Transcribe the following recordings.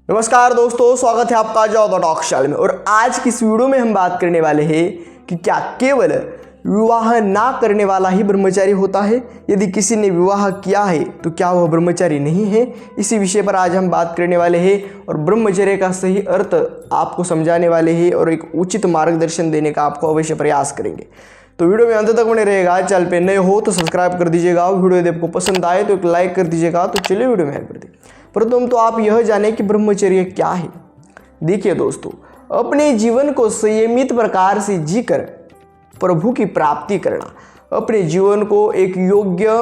नमस्कार दोस्तों, स्वागत है आपका जॉब टॉक शैल में। और आज की इस वीडियो में हम बात करने वाले हैं कि क्या केवल विवाह ना करने वाला ही ब्रह्मचारी होता है? यदि किसी ने विवाह किया है तो क्या वह ब्रह्मचारी नहीं है? इसी विषय पर आज हम बात करने वाले हैं और ब्रह्मचर्य का सही अर्थ आपको समझाने वाले हैं और एक उचित मार्गदर्शन देने का आपको अवश्य प्रयास करेंगे। तो वीडियो में अंत तक बने रहेगा। चैनल पे नए हो तो सब्सक्राइब कर दीजिएगा। वीडियो यदि आपको पसंद आए तो एक लाइक कर दीजिएगा। तो चलिए वीडियो में हेल्प कर दी। प्रथम तो आप यह जानें कि ब्रह्मचर्य क्या है। देखिए दोस्तों, अपने जीवन को संयमित प्रकार से जीकर प्रभु की प्राप्ति करना, अपने जीवन को एक योग्य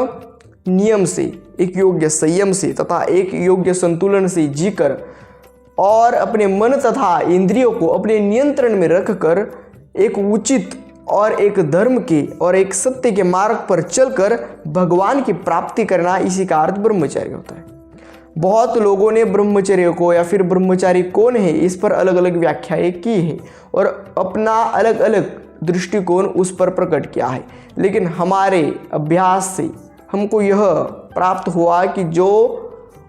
नियम से, एक योग्य संयम से तथा एक योग्य संतुलन से जीकर और अपने मन तथा इंद्रियों को अपने नियंत्रण में रखकर एक उचित और एक धर्म के और एक सत्य के मार्ग पर चलकर भगवान की प्राप्ति करना, इसी का अर्थ ब्रह्मचर्य होता है। बहुत लोगों ने ब्रह्मचर्य को या फिर ब्रह्मचारी कौन है इस पर अलग अलग व्याख्याएं की है और अपना अलग अलग दृष्टिकोण उस पर प्रकट किया है। लेकिन हमारे अभ्यास से हमको यह प्राप्त हुआ कि जो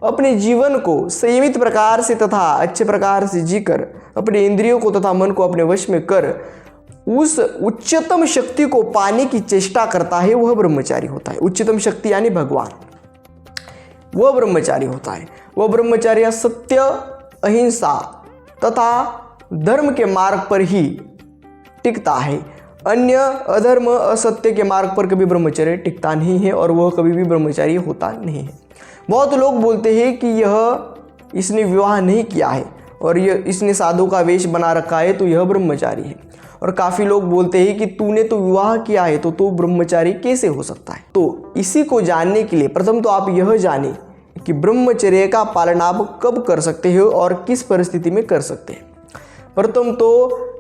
अपने जीवन को संयमित प्रकार से तथा अच्छे प्रकार से जीकर अपने इंद्रियों को तथा मन को अपने वश में कर उस उच्चतम शक्ति को पाने की चेष्टा करता है, वह ब्रह्मचारी होता है। उच्चतम शक्ति यानी भगवान, वह ब्रह्मचारी होता है। वह ब्रह्मचारी सत्य, अहिंसा तथा धर्म के मार्ग पर ही टिकता है। अन्य अधर्म, असत्य के मार्ग पर कभी ब्रह्मचर्य टिकता नहीं है और वह कभी भी ब्रह्मचारी होता नहीं है। बहुत लोग बोलते हैं कि इसने विवाह नहीं किया है और इसने साधु का वेश बना रखा है तो यह ब्रह्मचारी है। और काफ़ी लोग बोलते हैं कि तूने तो विवाह किया है तो तू ब्रह्मचारी कैसे हो सकता है? तो इसी को जानने के लिए प्रथम तो आप यह जानें कि ब्रह्मचर्य का पालन आप कब कर सकते हो और किस परिस्थिति में कर सकते हैं। प्रथम तो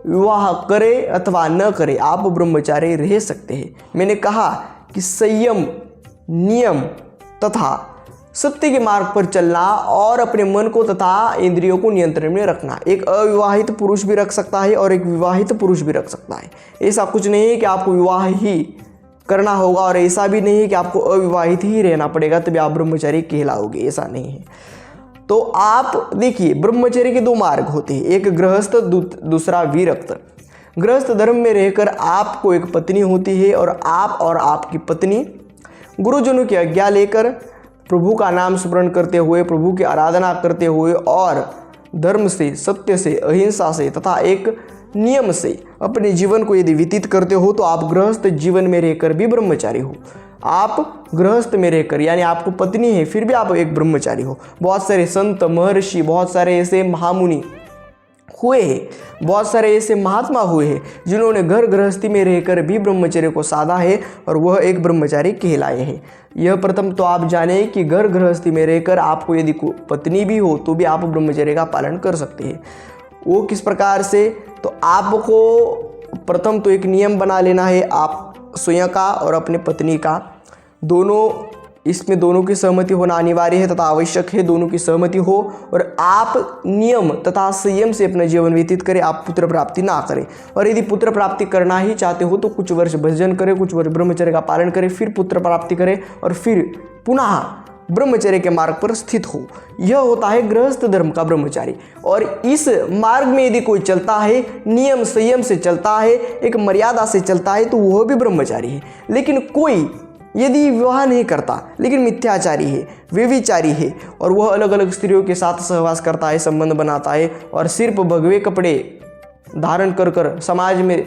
विवाह करे अथवा न करे, आप ब्रह्मचारी रह सकते हैं। मैंने कहा कि संयम, नियम तथा सत्य के मार्ग पर चलना और अपने मन को तथा इंद्रियों को नियंत्रण में रखना। एक अविवाहित पुरुष भी रख सकता है और एक विवाहित पुरुष भी रख सकता है। ऐसा कुछ नहीं है कि आपको विवाह ही करना होगा और ऐसा भी नहीं है कि आपको अविवाहित ही रहना पड़ेगा तभी आप ब्रह्मचारी कहलाओगे, ऐसा नहीं है। तो आप देखिए, ब्रह्मचर्य के दो मार्ग होते हैं, एक गृहस्थ, दूसरा विरक्त। गृहस्थ धर्म में रहकर आपको एक पत्नी होती है और आप और आपकी पत्नी गुरुजनों की आज्ञा लेकर प्रभु का नाम स्मरण करते हुए, प्रभु की आराधना करते हुए और धर्म से, सत्य से, अहिंसा से तथा एक नियम से अपने जीवन को यदि व्यतीत करते हो तो आप गृहस्थ जीवन में रहकर भी ब्रह्मचारी हो। आप गृहस्थ में रहकर, यानी आपको पत्नी है फिर भी आप एक ब्रह्मचारी हो। बहुत सारे संत, महर्षि, बहुत सारे ऐसे महामुनि हुए हैं, बहुत सारे ऐसे महात्मा हुए हैं जिन्होंने घर गृहस्थी में रहकर भी ब्रह्मचर्य को साधा है और वह एक ब्रह्मचारी कहलाए हैं। यह प्रथम तो आप जाने कि घर गृहस्थी में रहकर आपको यदि पत्नी भी हो तो भी आप ब्रह्मचर्य का पालन कर सकते हैं। वो किस प्रकार से? तो आपको प्रथम तो एक नियम बना लेना है, आप स्वयं का और अपने पत्नी का, दोनों, इसमें दोनों की सहमति होना अनिवार्य है तथा आवश्यक है, दोनों की सहमति हो और आप नियम तथा संयम से अपना जीवन व्यतीत करें। आप पुत्र प्राप्ति ना करें और यदि पुत्र प्राप्ति करना ही चाहते हो तो कुछ वर्ष भजन करें, कुछ वर्ष ब्रह्मचर्य का पालन करें, फिर पुत्र प्राप्ति करें और फिर पुनः ब्रह्मचर्य के मार्ग पर स्थित हो। यह होता है गृहस्थ धर्म का ब्रह्मचारी। और इस मार्ग में यदि कोई चलता है, नियम संयम से चलता है, एक मर्यादा से चलता है तो वह भी ब्रह्मचारी है। लेकिन कोई यदि विवाह नहीं करता लेकिन मिथ्याचारी है, व्यभिचारी है और वह अलग अलग स्त्रियों के साथ सहवास करता है, संबंध बनाता है और सिर्फ भगवे कपड़े धारण कर कर समाज में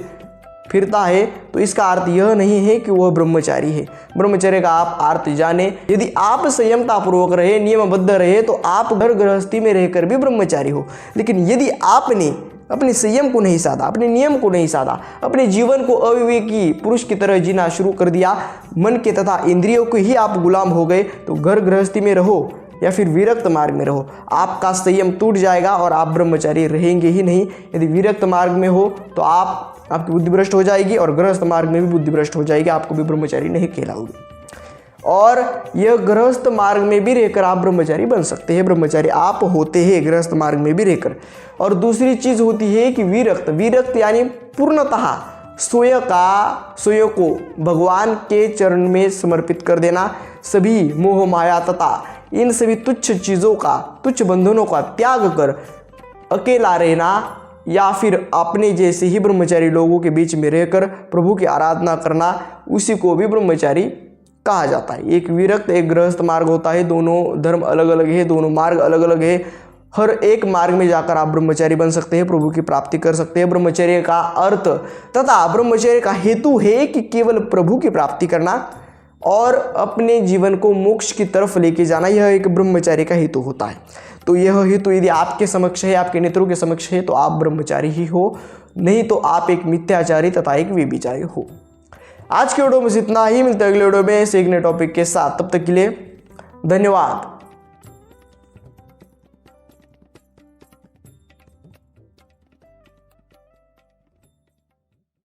फिरता है, तो इसका अर्थ यह नहीं है कि वह ब्रह्मचारी है। ब्रह्मचर्य का आप अर्थ जाने। यदि आप संयमतापूर्वक रहे, नियमबद्ध रहे तो आप घर गृहस्थी में रहकर भी ब्रह्मचारी हो। लेकिन यदि आपने अपने संयम को नहीं साधा, अपने नियम को नहीं साधा, अपने जीवन को अविवेकी पुरुष की तरह जीना शुरू कर दिया, मन के तथा इंद्रियों के ही आप गुलाम हो गए, तो घर गृहस्थी में रहो या फिर विरक्त मार्ग में रहो, आपका संयम टूट जाएगा और आप ब्रह्मचारी रहेंगे ही नहीं। यदि विरक्त मार्ग में हो तो आपकी बुद्धि भ्रष्ट हो जाएगी और गृहस्थ मार्ग में भी बुद्धि भ्रष्ट हो जाएगी, आपको भी ब्रह्मचारी नहीं कहलाओगे। और यह गृहस्थ मार्ग में भी रहकर आप ब्रह्मचारी बन सकते हैं। ब्रह्मचारी आप होते हैं गृहस्थ मार्ग में भी रहकर। और दूसरी चीज होती है कि विरक्त। विरक्त यानी पूर्णतः स्वयं को भगवान के चरण में समर्पित कर देना, सभी मोह माया तथा इन सभी तुच्छ चीज़ों का, तुच्छ बंधनों का त्याग कर अकेला रहना या फिर अपने जैसे ही ब्रह्मचारी लोगों के बीच में रहकर प्रभु की आराधना करना, उसी को भी ब्रह्मचारी कहा जाता है। एक विरक्त एक गृहस्थ मार्ग होता है, दोनों धर्म अलग अलग है, दोनों मार्ग अलग अलग है। हर एक मार्ग में जाकर आप ब्रह्मचारी बन सकते हैं, प्रभु की प्राप्ति कर सकते हैं। ब्रह्मचर्य का अर्थ तथा ब्रह्मचर्य का हेतु है कि केवल प्रभु की प्राप्ति करना और अपने जीवन को मोक्ष की तरफ लेके जाना, यह एक ब्रह्मचारी का हेतु होता है। तो यह हेतु यदि आपके समक्ष है, आपके नेत्रों के समक्ष है, तो आप ब्रह्मचारी ही हो, नहीं तो आप एक मिथ्याचारी तथा एक व्यभिचारी हो। आज के वीडियो में इतना ही, मिलते हैं अगले वीडियो में एक नए टॉपिक के साथ। तब तक के लिए धन्यवाद।